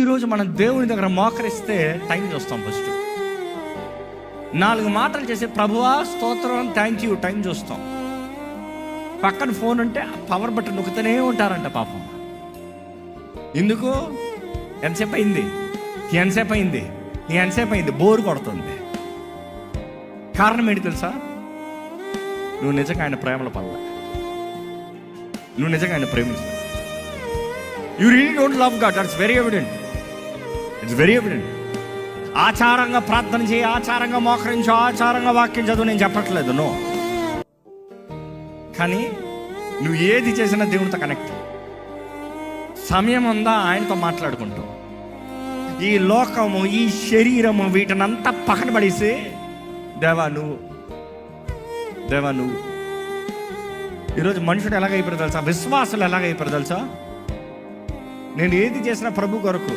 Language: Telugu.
ఈరోజు మనం దేవుని దగ్గర మోకరిస్తే టైం చూస్తాం. ఫస్ట్ 4 మాటలు చేసి ప్రభువా స్తోత్రం, థ్యాంక్ యూ, టైం చూస్తాం. పక్కన ఫోన్ ఉంటే పవర్ బటన్ నొక్కుతూనే ఉంటారంట పాపం. ఎందుకు? ఎంతసేపు అయింది, బోరు కొడుతుంది. కారణం ఏంటి తెలుసా? నువ్వు నిజంగా ఆయన ప్రేమలో పడలే, నువ్వు నిజంగా ఆయన ప్రేమించు. You really don't love God. That's very evident. It's very evident. ఆచారంగా ప్రార్థన చేయి, ఆచారంగా మోకరించు, ఆచారంగా వాక్యం చదువు నేను చెప్పట్లేదు, నో. కానీ నువ్వు ఏది చేసినా దేవునితో కనెక్ట్. సమయం ఉందా ఆయనతో మాట్లాడుకుంటావు. ఈ లోకము, ఈ శరీరము, వీటినంతా పక్కన పడేసి దేవా నువ్వు. ఈరోజు మనుషుడు ఎలాగైపోయారు తెలుసా? విశ్వాసులు ఎలాగైపోయారు తెలుసా? నేను ఏది చేసినా ప్రభు కొరకు.